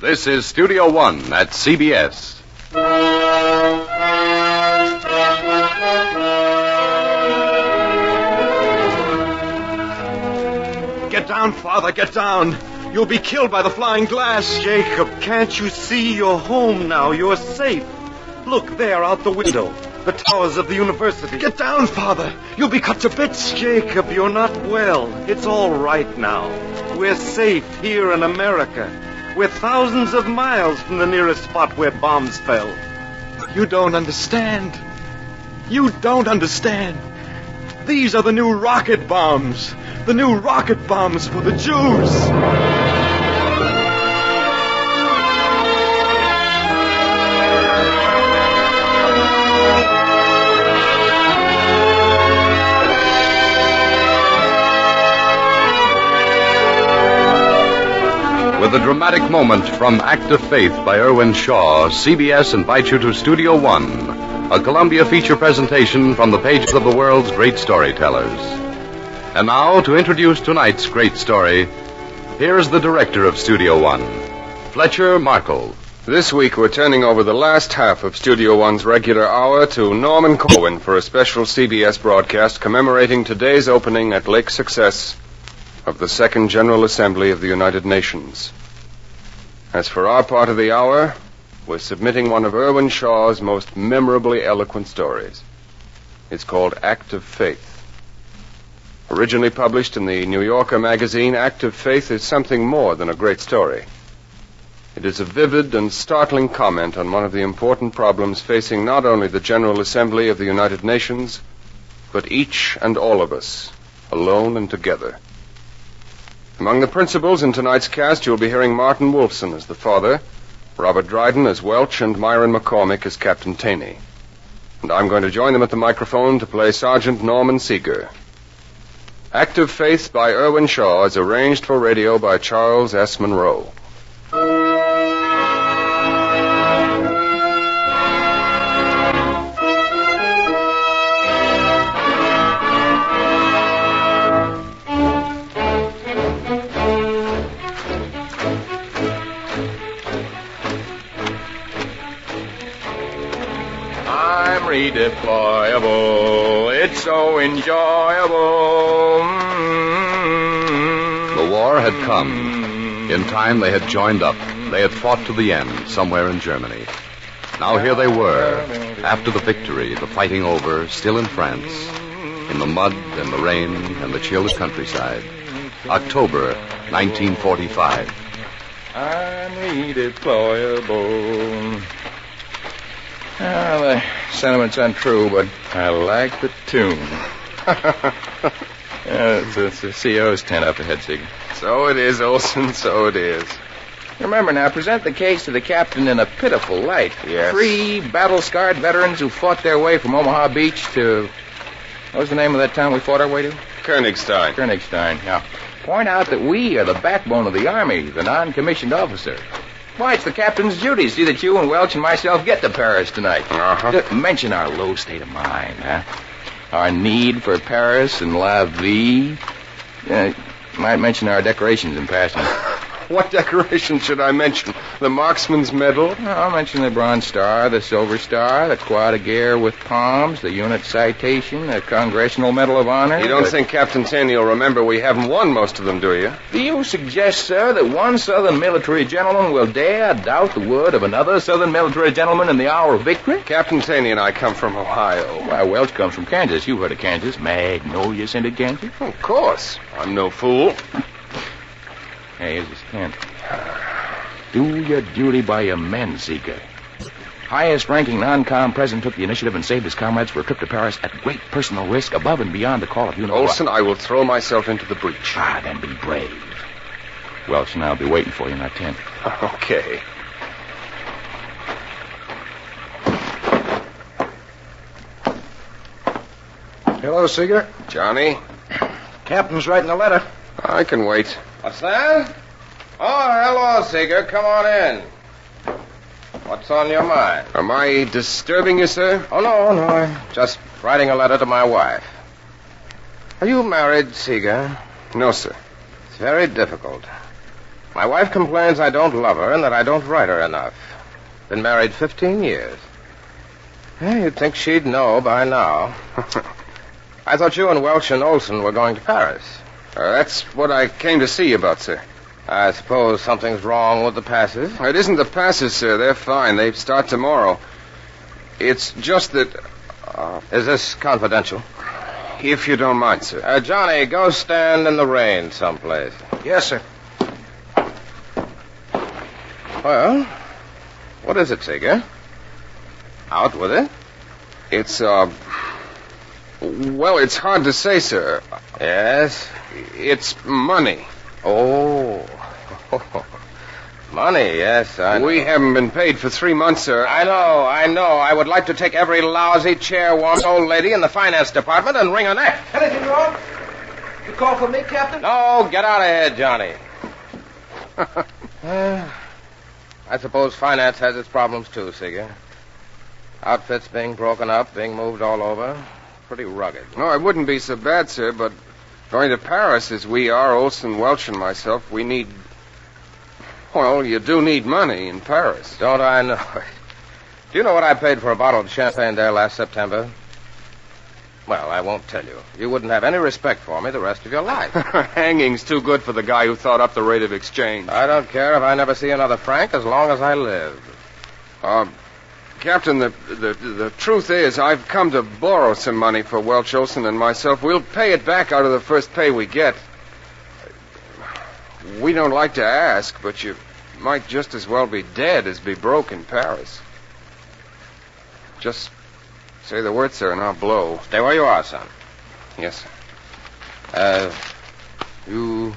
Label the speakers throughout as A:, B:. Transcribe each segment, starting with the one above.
A: This is Studio One at CBS.
B: Get down, Father, get down. You'll be killed by the flying glass.
C: Jacob, can't you see you're home now? You're safe. Look there out the window. The towers of the university.
B: Get down, Father. You'll be cut to bits.
C: Jacob, you're not well. It's all right now. We're safe here in America. We're thousands of miles from the nearest spot where bombs fell.
B: You don't understand. You don't understand. These are the new rocket bombs. The new rocket bombs for the Jews.
A: With a dramatic moment from Act of Faith by Irwin Shaw, CBS invites you to Studio One, a Columbia feature presentation from the pages of the world's great storytellers. And now, to introduce tonight's great story, here's the director of Studio One, Fletcher Markle.
D: This week we're turning over the last half of Studio One's regular hour to Norman Cohen for a special CBS broadcast commemorating today's opening at Lake Success of the Second General Assembly of the United Nations. As for our part of the hour, we're submitting one of Irwin Shaw's most memorably eloquent stories. It's called Act of Faith. Originally published in the New Yorker magazine, Act of Faith is something more than a great story. It is a vivid and startling comment on one of the important problems facing not only the General Assembly of the United Nations, but each and all of us, alone and together. Among the principals in tonight's cast, you'll be hearing Martin Wolfson as the father, Robert Dryden as Welch, and Myron McCormick as Captain Taney. And I'm going to join them at the microphone to play Sergeant Norman Seeger. Act of Faith by Irwin Shaw is arranged for radio by Charles S. Monroe.
E: Redeployable, it's so enjoyable.
A: The war had come. In time, they had joined up. They had fought to the end, somewhere in Germany. Now here they were, after the victory, the fighting over, still in France, in the mud and the rain and the chilled countryside. October 1945.
E: I'm redeployable. Well, the sentiment's untrue, but I like the tune. It's the CO's tent up ahead, Seeger.
D: So it is, Olson, so it is.
E: Remember now, present the case to the captain in a pitiful light.
D: Yes.
E: 3 battle-scarred veterans who fought their way from Omaha Beach to... What was the name of that town we fought our way to?
D: Königstein.
E: Königstein, yeah. Point out that we are the backbone of the Army, the non-commissioned officer. Why, it's the captain's duty to see that you and Welch and myself get to Paris tonight.
D: Uh-huh.
E: Mention our low state of mind, huh? Our need for Paris and la vie. Might mention our decorations in passing.
D: What decoration should I mention? The Marksman's Medal?
E: I'll mention the Bronze Star, the Silver Star, the Croix de Guerre with palms, the Unit Citation, the Congressional Medal of Honor.
D: You don't think Captain Taney will remember we haven't won most of them, do you?
E: Do you suggest, sir, that one Southern military gentleman will dare doubt the word of another Southern military gentleman in the hour of victory?
D: Captain Taney and I come from Ohio.
E: Why, Welch comes from Kansas. You've heard of Kansas. Magnolia-scented Kansas.
D: Of course. I'm no fool.
E: Hey, here's his tent. Do your duty by your men, Seeger. Highest-ranking non-com president took the initiative and saved his comrades for a trip to Paris at great personal risk, above and beyond the call of you know
D: Olson, I will throw myself into the breach.
E: Then be brave. Welch and I'll be waiting for you in our tent.
D: Okay.
C: Hello, Seeger.
D: Johnny?
C: Captain's writing a letter.
D: I can wait.
F: What's that? Oh, hello, Seeger. Come on in. What's on your mind?
D: Am I disturbing you, sir?
F: Oh, no. I'm just writing a letter to my wife. Are you married, Seeger?
D: No, sir.
F: It's very difficult. My wife complains I don't love her and that I don't write her enough. Been married 15 years. You'd think she'd know by now. I thought you and Welch and Olson were going to Paris.
D: That's what I came to see you about, sir.
F: I suppose something's wrong with the passes.
D: It isn't the passes, sir. They're fine. They start tomorrow. It's just that...
F: Is this confidential?
D: If you don't mind, sir.
F: Johnny, go stand in the rain someplace.
E: Yes, sir.
F: Well, what is it, Seeger? Out with it?
D: It's, well, it's hard to say, sir.
F: Yes?
D: It's money.
F: Oh. Money, yes, I know.
D: We haven't been paid for 3 months, sir.
F: I know. I would like to take every lousy chair-warm old lady in the finance department and wring her neck.
G: Anything wrong? You call for me, Captain?
F: No, get out of here, Johnny. I suppose finance has its problems, too, Seeger. Outfits being broken up, being moved all over. Pretty rugged.
D: No, it wouldn't be so bad, sir, but going to Paris as we are, Olson, Welch, and myself, we need... Well, you do need money in Paris.
F: Don't I know it? Do you know what I paid for a bottle of champagne there last September? Well, I won't tell you. You wouldn't have any respect for me the rest of your life.
D: Hanging's too good for the guy who thought up the rate of exchange.
F: I don't care if I never see another franc as long as I live.
D: Captain, the truth is I've come to borrow some money for Welch, Olson, and myself. We'll pay it back out of the first pay we get. We don't like to ask, but you might just as well be dead as be broke in Paris. Just say the word, sir, and I'll blow.
F: Stay where you are, son.
D: Yes, sir.
F: You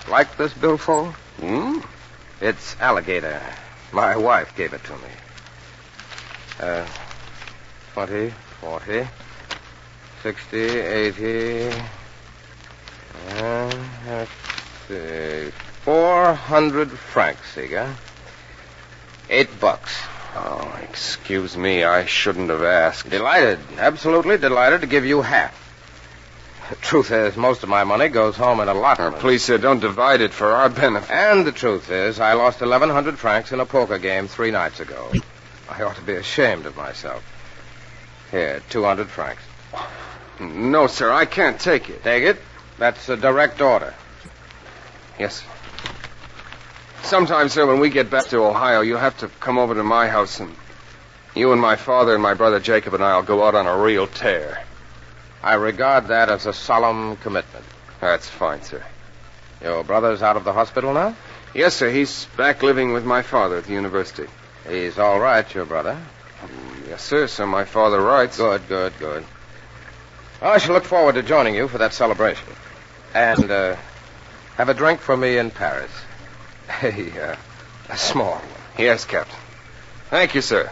F: like this billfold? It's alligator. My wife gave it to me. 20, 40, 60, 80... 400 francs, Seeger. $8.
D: Oh, excuse me. I shouldn't have asked.
F: Delighted. Absolutely delighted to give you half. The truth is, most of my money goes home in allotment.
D: Please, sir, don't divide it for our benefit.
F: And the truth is, I lost 1,100 francs in a poker game 3 nights ago. I ought to be ashamed of myself. Here, 200 francs.
D: No, sir, I can't take it.
F: Take it? That's a direct order.
D: Yes. Sometime, sir, when we get back to Ohio, you'll have to come over to my house, and you and my father and my brother Jacob and I will go out on a real tear.
F: I regard that as a solemn commitment.
D: That's fine, sir.
F: Your brother's out of the hospital now?
D: Yes, sir. He's back living with my father at the university.
F: He's all right, your brother?
D: Yes, sir. So my father writes.
F: Good. Well, I shall look forward to joining you for that celebration. And, have a drink for me in Paris. A small one.
D: Yes, Captain. Thank you, sir.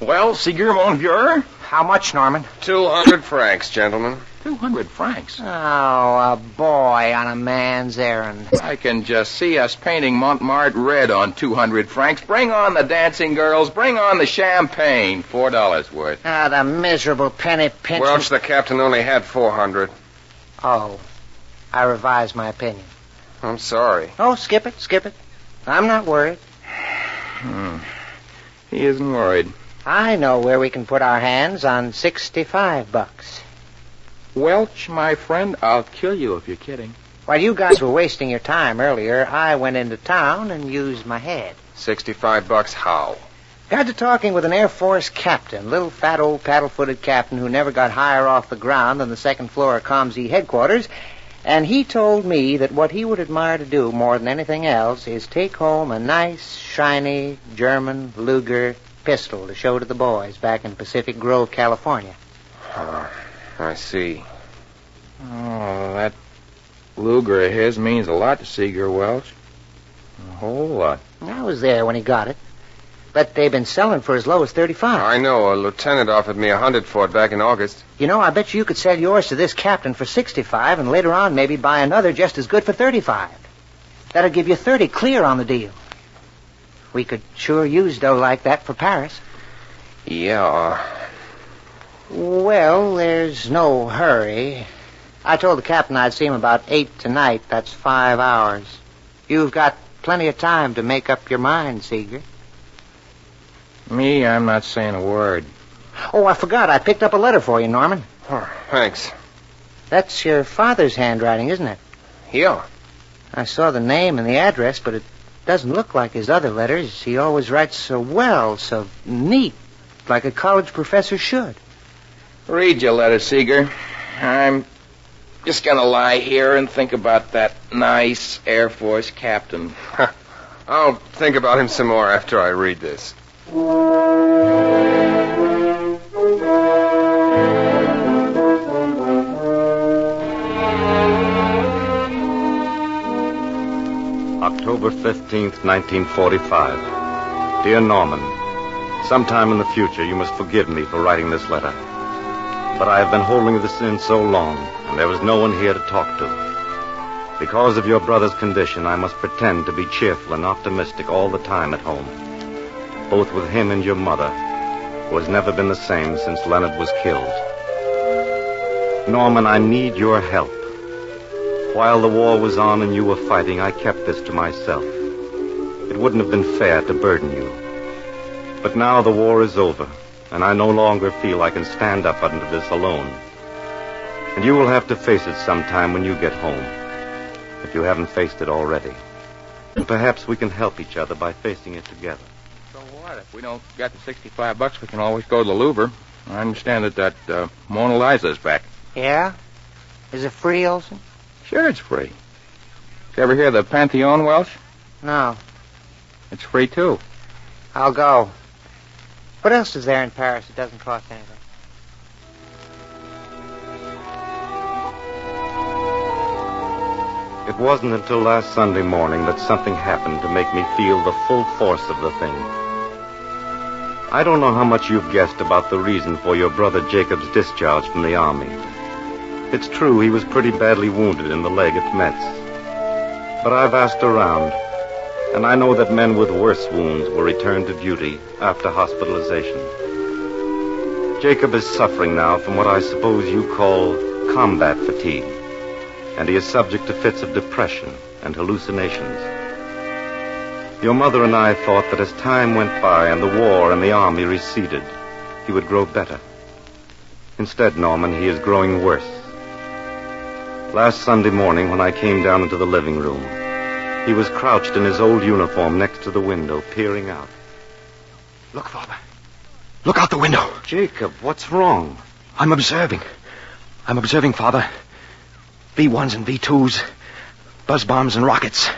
E: Well, Seeger, mon vieux?
G: How much, Norman?
D: 200 francs, gentlemen.
E: 200 francs.
G: Oh, a boy on a man's errand.
E: I can just see us painting Montmartre red on 200 francs. Bring on the dancing girls. Bring on the champagne. $4 worth.
G: Ah, the miserable penny pinch.
D: Welch, the captain only had 400.
G: Oh, I revised my opinion.
D: I'm sorry.
G: Oh, skip it. I'm not worried.
E: He isn't worried.
G: I know where we can put our hands on $65.
E: Welch, my friend, I'll kill you if you're kidding.
G: While you guys were wasting your time earlier, I went into town and used my head.
D: $65 how?
G: Got to talking with an Air Force captain, little fat old paddle-footed captain who never got higher off the ground than the second floor of ComZ headquarters, and he told me that what he would admire to do more than anything else is take home a nice, shiny German Luger pistol to show to the boys back in Pacific Grove, California.
D: I see.
E: Oh, that Luger of his means a lot to Seeger, Welch. A whole lot.
G: I was there when he got it. But they've been selling for as low as $35.
D: I know. A lieutenant offered me $100 for it back in August.
G: You know, I bet you could sell yours to this captain for $65 and later on maybe buy another just as good for $35. That'll give you $30 clear on the deal. We could sure use dough like that for Paris.
F: Yeah.
G: Well, there's no hurry. I told the captain I'd see him about 8 tonight. That's 5 hours. You've got plenty of time to make up your mind, Seeger.
E: Me, I'm not saying a word.
G: Oh, I forgot. I picked up a letter for you, Norman.
F: Oh, thanks.
G: That's your father's handwriting, isn't it?
F: Yeah.
G: I saw the name and the address, but it doesn't look like his other letters. He always writes so well, so neat, like a college professor should.
E: Read your letter, Seeger. I'm just going to lie here and think about that nice Air Force captain.
D: I'll think about him some more after I read this.
C: October 15th, 1945. Dear Norman, sometime in the future you must forgive me for writing this letter. But I have been holding this in so long, and there was no one here to talk to. Because of your brother's condition, I must pretend to be cheerful and optimistic all the time at home. Both with him and your mother, who has never been the same since Leonard was killed. Norman, I need your help. While the war was on and you were fighting, I kept this to myself. It wouldn't have been fair to burden you. But now the war is over, and I no longer feel I can stand up under this alone. And you will have to face it sometime when you get home, if you haven't faced it already. And perhaps we can help each other by facing it together.
E: So what? If we don't get the $65, we can always go to the Louvre. I understand that Mona Lisa's back.
G: Yeah? Is it free, Olson?
E: Sure, it's free. You ever hear of the Pantheon, Welsh?
G: No.
E: It's free, too.
G: I'll go. What else is there in Paris that doesn't cost anything?
C: It wasn't until last Sunday morning that something happened to make me feel the full force of the thing. I don't know how much you've guessed about the reason for your brother Jacob's discharge from the Army. It's true he was pretty badly wounded in the leg at Metz. But I've asked around, and I know that men with worse wounds will return to duty after hospitalization. Jacob is suffering now from what I suppose you call combat fatigue, and he is subject to fits of depression and hallucinations. Your mother and I thought that as time went by and the war and the Army receded, he would grow better. Instead, Norman, he is growing worse. Last Sunday morning, when I came down into the living room, he was crouched in his old uniform next to the window, peering out.
B: Look, Father. Look out the window.
C: Jacob, what's wrong?
B: I'm observing, Father. V-1s and V-2s, buzz bombs and rockets.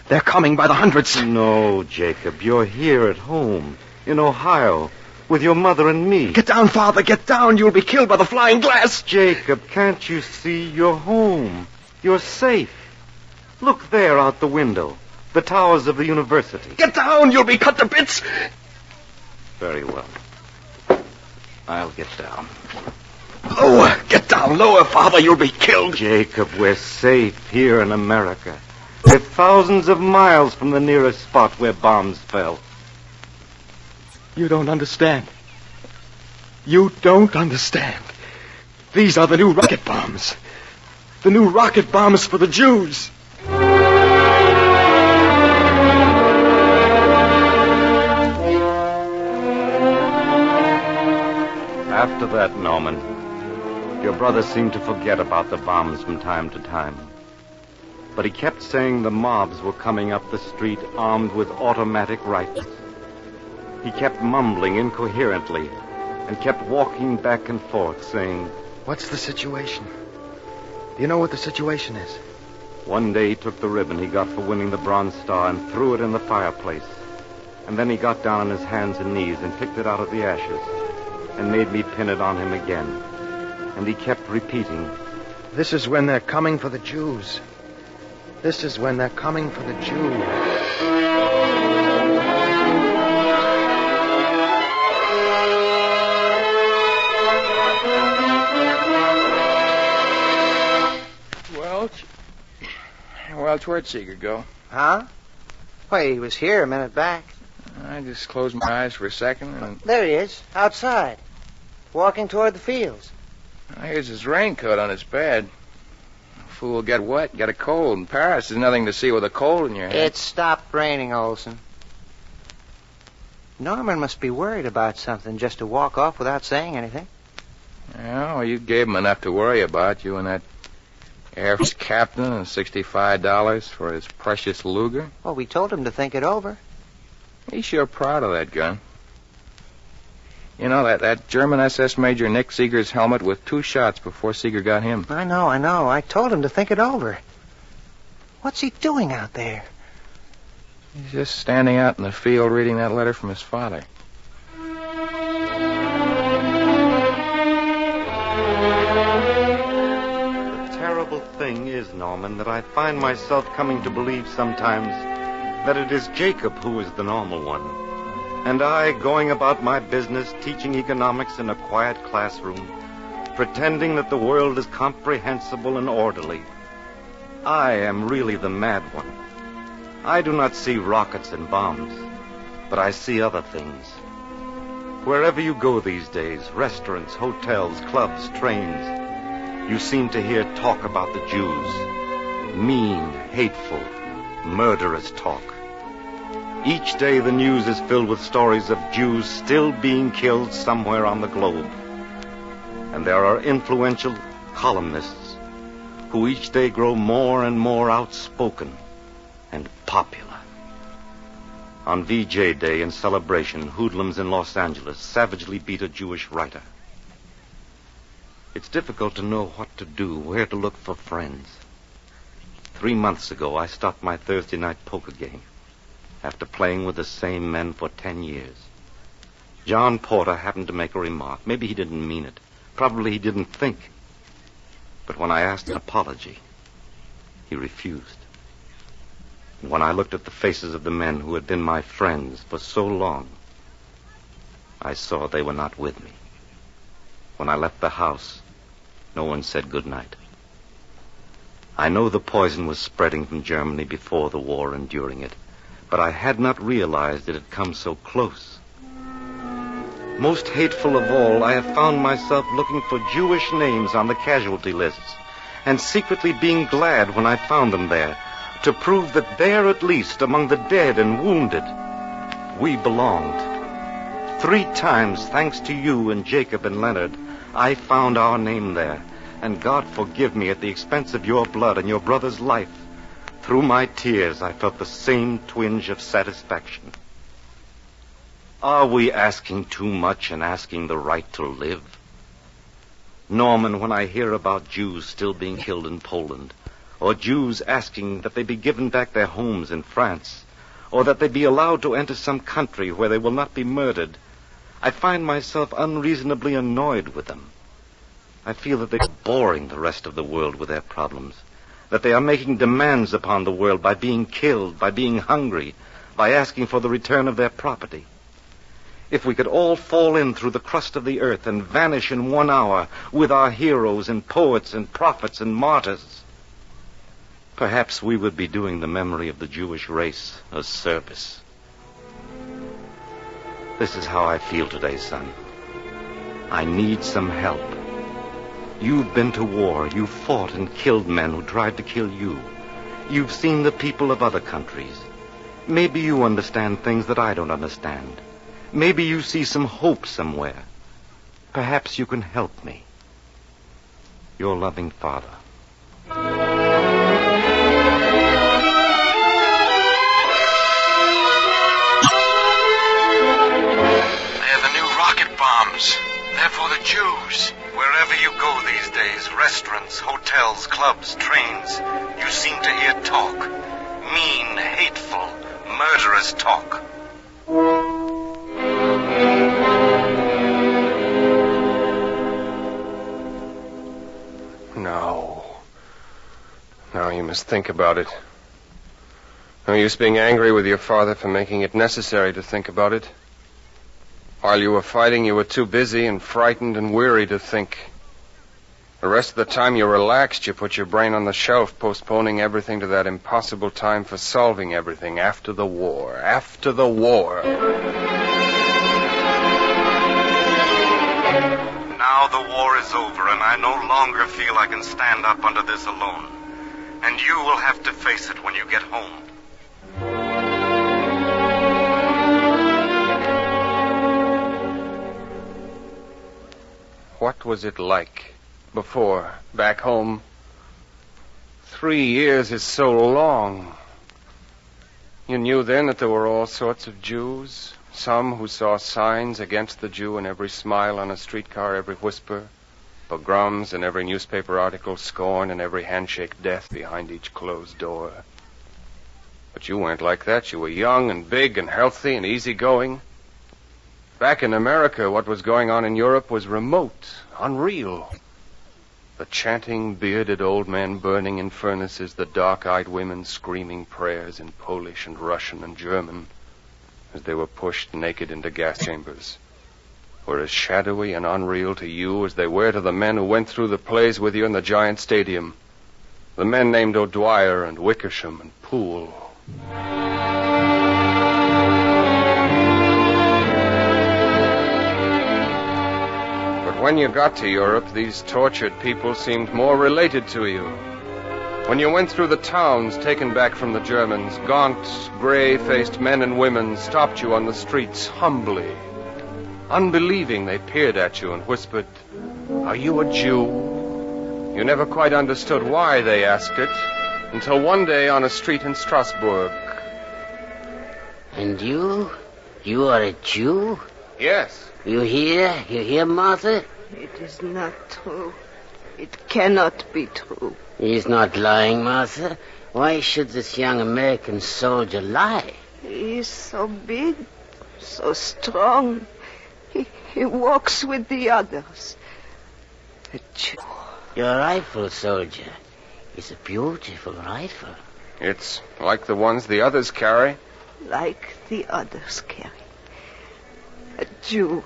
B: They're coming by the hundreds.
C: No, Jacob, you're here at home, in Ohio, with your mother and me.
B: Get down, Father, get down. You'll be killed by the flying glass.
C: Jacob, can't you see? You're home. You're safe. Look there out the window. The towers of the university.
B: Get down. You'll be cut to bits.
C: Very well. I'll get down.
B: Lower. Get down. Lower, Father. You'll be killed.
C: Jacob, we're safe here in America. We're thousands of miles from the nearest spot where bombs fell.
B: You don't understand. You don't understand. These are the new rocket bombs. The new rocket bombs for the Jews.
C: After that, Norman, your brother seemed to forget about the bombs from time to time. But he kept saying the mobs were coming up the street armed with automatic rifles. He kept mumbling incoherently and kept walking back and forth, saying,
B: What's the situation? Do you know what the situation is?
C: One day he took the ribbon he got for winning the Bronze Star and threw it in the fireplace. And then he got down on his hands and knees and picked it out of the ashes and made me pin it on him again. And he kept repeating,
B: This is when they're coming for the Jews. This is when they're coming for the Jews.
E: Well, where'd Seeger go?
G: Huh? Why, he was here a minute back.
E: I just closed my eyes for a second and...
G: There he is, outside, walking toward the fields.
E: Here's his raincoat on his bed. Fool will get wet, get a cold. In Paris, there's nothing to see with a cold in your head.
G: It stopped raining, Olson. Norman must be worried about something just to walk off without saying anything.
E: Yeah, well, you gave him enough to worry about, you and that Air Force captain, and $65 for his precious Luger.
G: Well, we told him to think it over.
E: He's sure proud of that gun. You know, that German SS Major Nick Seeger's helmet with 2 shots before Seeger got him.
G: I know. I told him to think it over. What's he doing out there?
E: He's just standing out in the field reading that letter from his father.
C: The terrible thing is, Norman, that I find myself coming to believe sometimes that it is Jacob who is the normal one. And I, going about my business, teaching economics in a quiet classroom, pretending that the world is comprehensible and orderly. I am really the mad one. I do not see rockets and bombs, but I see other things. Wherever you go these days, restaurants, hotels, clubs, trains, you seem to hear talk about the Jews. Mean, hateful, murderous talk. Each day the news is filled with stories of Jews still being killed somewhere on the globe. And there are influential columnists who each day grow more and more outspoken and popular. On VJ Day in celebration, hoodlums in Los Angeles savagely beat a Jewish writer. It's difficult to know what to do, where to look for friends. 3 months ago, I stopped my Thursday night poker game after playing with the same men for 10 years. John Porter happened to make a remark. Maybe he didn't mean it. Probably he didn't think. But when I asked an apology, he refused. And when I looked at the faces of the men who had been my friends for so long, I saw they were not with me. When I left the house, no one said good night. I know the poison was spreading from Germany before the war and during it, but I had not realized it had come so close. Most hateful of all, I have found myself looking for Jewish names on the casualty lists, and secretly being glad when I found them there, to prove that there, at least, among the dead and wounded, we belonged. 3 times, thanks to you and Jacob and Leonard, I found our name there, and God forgive me, at the expense of your blood and your brother's life, through my tears I felt the same twinge of satisfaction. Are we asking too much and asking the right to live? Norman, when I hear about Jews still being killed in Poland, or Jews asking that they be given back their homes in France, or that they be allowed to enter some country where they will not be murdered, I find myself unreasonably annoyed with them. I feel that they're boring the rest of the world with their problems, that they are making demands upon the world by being killed, by being hungry, by asking for the return of their property. If we could all fall in through the crust of the earth and vanish in 1 hour with our heroes and poets and prophets and martyrs, perhaps we would be doing the memory of the Jewish race a service. This is how I feel today, son. I need some help. You've been to war. You've fought and killed men who tried to kill you. You've seen the people of other countries. Maybe you understand things that I don't understand. Maybe you see some hope somewhere. Perhaps you can help me. Your loving father.
H: They're the new rocket bombs. They're for the Jews.
C: Wherever you go these days, restaurants, hotels, clubs, trains, you seem to hear talk. Mean, hateful, murderous talk.
D: Now you must think about it. No use being angry with your father for making it necessary to think about it. While you were fighting, you were too busy and frightened and weary to think. The rest of the time you relaxed, you put your brain on the shelf, postponing everything to that impossible time for solving everything after the war. After the war.
I: Now the war is over, and I no longer feel I can stand up under this alone. And you will have to face it when you get home.
D: What was it like before, back home? 3 years is so long. You knew then that there were all sorts of Jews. Some who saw signs against the Jew in every smile on a streetcar, every whisper, pogroms in every newspaper article, scorn in every handshake, death behind each closed door. But you weren't like that. You were young and big and healthy and easygoing. Back in America, what was going on in Europe was remote, unreal. The chanting, bearded old men burning in furnaces, the dark-eyed women screaming prayers in Polish and Russian and German as they were pushed naked into gas chambers, were as shadowy and unreal to you as they were to the men who went through the plays with you in the giant stadium, the men named O'Dwyer and Wickersham and Poole. When you got to Europe, these tortured people seemed more related to you. When you went through the towns taken back from the Germans, gaunt, gray-faced men and women stopped you on the streets humbly. Unbelieving, they peered at you and whispered, "Are you a Jew?" You never quite understood why they asked it, until one day on a street in Strasbourg.
J: And you? You are a Jew?
D: Yes.
J: You hear? You hear, Martha?
K: It is not true. It cannot be true.
J: He's not lying, Martha. Why should this young American soldier lie?
K: He is so big, so strong. He walks with the others. A Jew.
J: Your rifle, soldier. It's a beautiful rifle.
D: It's like the ones the others carry.
K: Like the others carry. A Jew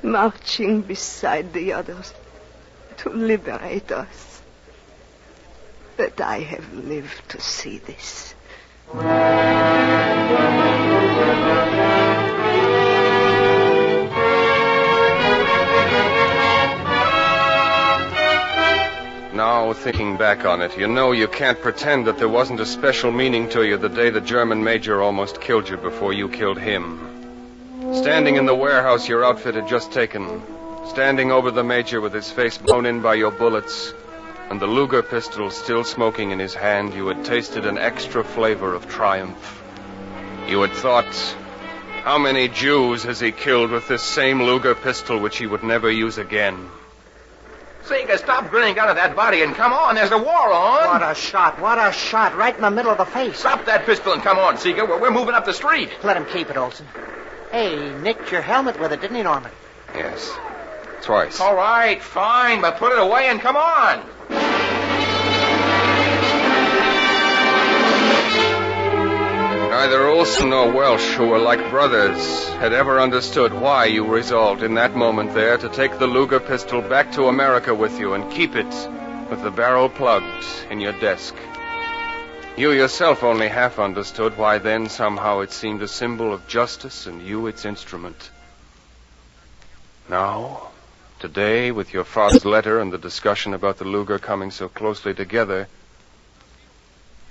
K: marching beside the others to liberate us. But I have lived to see this.
D: Now, thinking back on it, you know you can't pretend that there wasn't a special meaning to you the day the German major almost killed you before you killed him. Standing in the warehouse your outfit had just taken, standing over the major with his face blown in by your bullets, and the Luger pistol still smoking in his hand, you had tasted an extra flavor of triumph. You had thought, how many Jews has he killed with this same Luger pistol which he would never use again?
E: Seeger, stop grinning out of that body and come on. There's a war on.
G: What a shot, right in the middle of the face.
E: Drop that pistol and come on, Seeger. We're moving up the street.
G: Let him keep it, Olson. Hey, he nicked your helmet with it, didn't he, Norman?
D: Yes, twice.
E: All right, fine, but put it away and come on.
D: Neither Olson nor Welsh, who were like brothers, had ever understood why you resolved in that moment there to take the Luger pistol back to America with you and keep it with the barrel plugged in your desk. You yourself only half understood why then somehow it seemed a symbol of justice and you its instrument. Now, today, with your father's letter and the discussion about the Luger coming so closely together,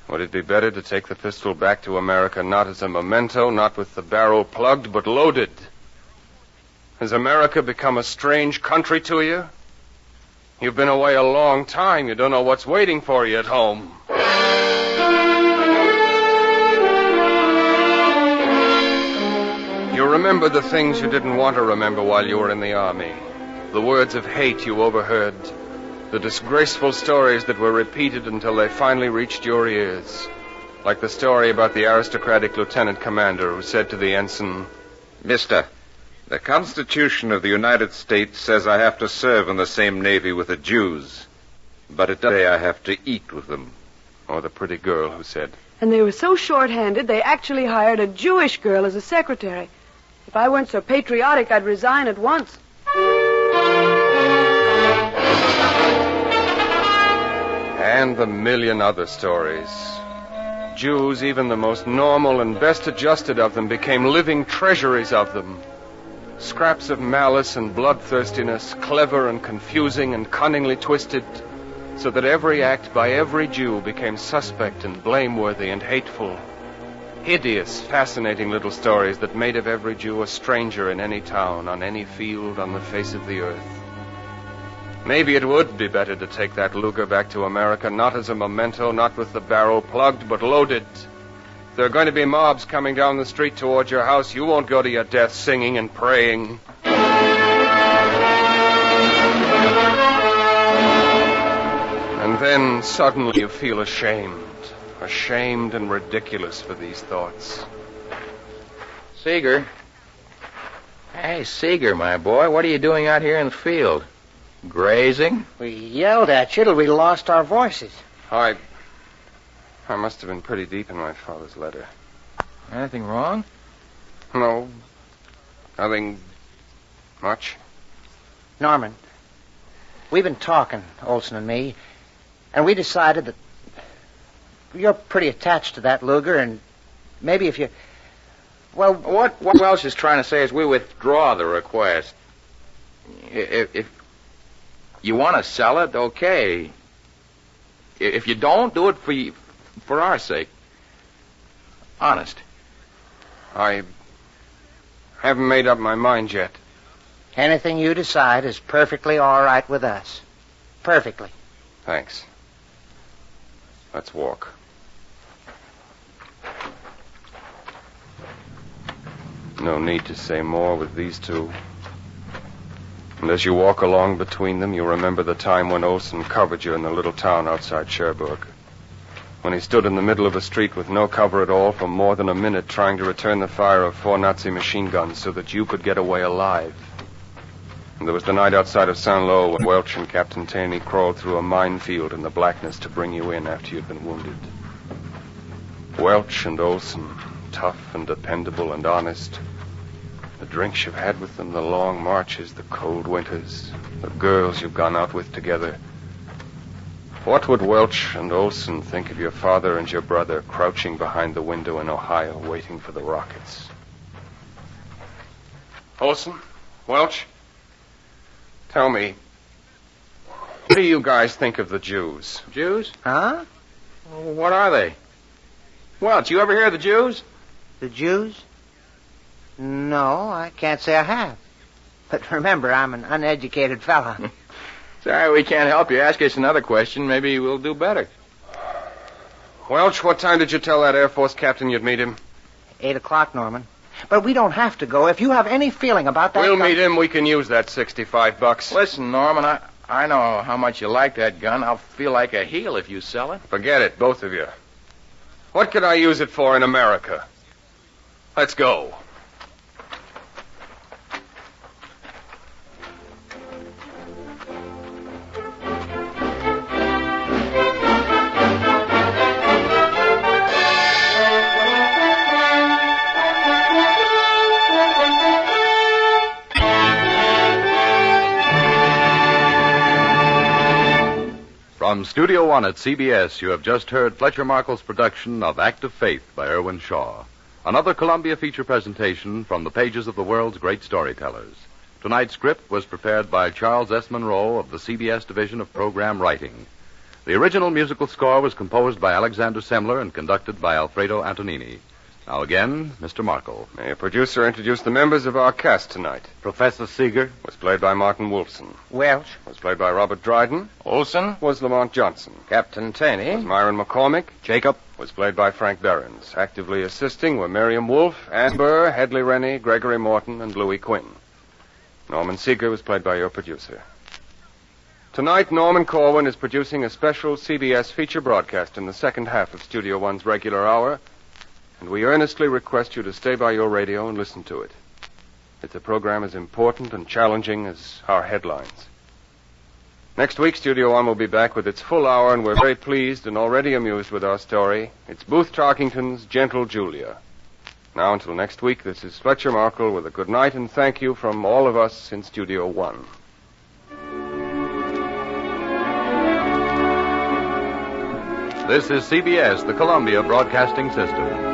D: would it be better to take the pistol back to America not as a memento, not with the barrel plugged, but loaded? Has America become a strange country to you? You've been away a long time. You don't know what's waiting for you at home. You remember the things you didn't want to remember while you were in the army. The words of hate you overheard. The disgraceful stories that were repeated until they finally reached your ears. Like the story about the aristocratic lieutenant commander who said to the ensign,
C: "Mister, the Constitution of the United States says I have to serve in the same Navy with the Jews, but it doesn't say I have to eat with them."
D: Or the pretty girl who said,
L: "And they were so short-handed, they actually hired a Jewish girl as a secretary. If I weren't so patriotic, I'd resign at once."
D: And the million other stories. Jews, even the most normal and best adjusted of them, became living treasuries of them. Scraps of malice and bloodthirstiness, clever and confusing and cunningly twisted, so that every act by every Jew became suspect and blameworthy and hateful. Hideous, fascinating little stories that made of every Jew a stranger in any town, on any field, on the face of the earth. Maybe it would be better to take that Luger back to America, not as a memento, not with the barrel plugged, but loaded. If there are going to be mobs coming down the street toward your house, you won't go to your death singing and praying. And then suddenly you feel ashamed and ridiculous for these thoughts.
E: Seeger. Hey, Seeger, my boy, what are you doing out here in the field? Grazing?
G: We yelled at you till we lost our voices.
D: I must have been pretty deep in my father's letter.
E: Anything wrong?
D: No. Nothing much.
G: Norman, we've been talking, Olson and me, and we decided that you're pretty attached to that Luger, and maybe if you... Well...
E: What Welsh is trying to say is we withdraw the request. If you want to sell it, okay. If you don't, do it for our sake. Honest.
D: I haven't made up my mind yet.
G: Anything you decide is perfectly all right with us. Perfectly.
D: Thanks. Let's walk. No need to say more with these two. And as you walk along between them, you remember the time when Olson covered you in the little town outside Cherbourg. When he stood in the middle of a street with no cover at all for more than a minute trying to return the fire of 4 Nazi machine guns so that you could get away alive. And there was the night outside of Saint-Lô when Welch and Captain Taney crawled through a minefield in the blackness to bring you in after you'd been wounded. Welch and Olson, tough and dependable and honest. The drinks you've had with them, the long marches, the cold winters, the girls you've gone out with together. What would Welch and Olson think of your father and your brother crouching behind the window in Ohio waiting for the rockets? Olson? Welch? Tell me, what do you guys think of the Jews?
E: Jews?
G: Huh?
E: What are they? Welch, you ever hear of the Jews?
G: The Jews? No, I can't say I have. But remember, I'm an uneducated fella.
E: Sorry, we can't help you. Ask us another question. Maybe we'll do better.
D: Welch, what time did you tell that Air Force captain you'd meet him?
G: 8 o'clock, Norman. But we don't have to go. If you have any feeling about that...
D: We'll meet him. We can use that $65.
E: Listen, Norman, I know how much you like that gun. I'll feel like a heel if you sell it.
D: Forget it, both of you. What could I use it for in America? Let's go.
A: From Studio One at CBS, you have just heard Fletcher Markle's production of Act of Faith by Irwin Shaw. Another Columbia feature presentation from the pages of the world's great storytellers. Tonight's script was prepared by Charles S. Monroe of the CBS Division of Program Writing. The original musical score was composed by Alexander Semler and conducted by Alfredo Antonini. Now again, Mr. Markle.
D: May a producer introduce the members of our cast tonight.
C: Professor Seeger
D: was played by Martin Wolfson.
G: Welch
D: Was played by Robert Dryden.
E: Olson
D: Was Lamont Johnson.
F: Captain Taney
D: Was Myron McCormick.
C: Jacob
D: Was played by Frank Behrens. Actively assisting were Miriam Wolfe, Ann Burr, Hedley Rennie, Gregory Morton, and Louis Quinn. Norman Seeger was played by your producer. Tonight, Norman Corwin is producing a special CBS feature broadcast in the second half of Studio One's regular hour, and we earnestly request you to stay by your radio and listen to it. It's a program as important and challenging as our headlines. Next week, Studio One will be back with its full hour, and we're very pleased and already amused with our story. It's Booth Tarkington's Gentle Julia. Now, until next week, this is Fletcher Markle with a good night and thank you from all of us in Studio One.
A: This is CBS, the Columbia Broadcasting System.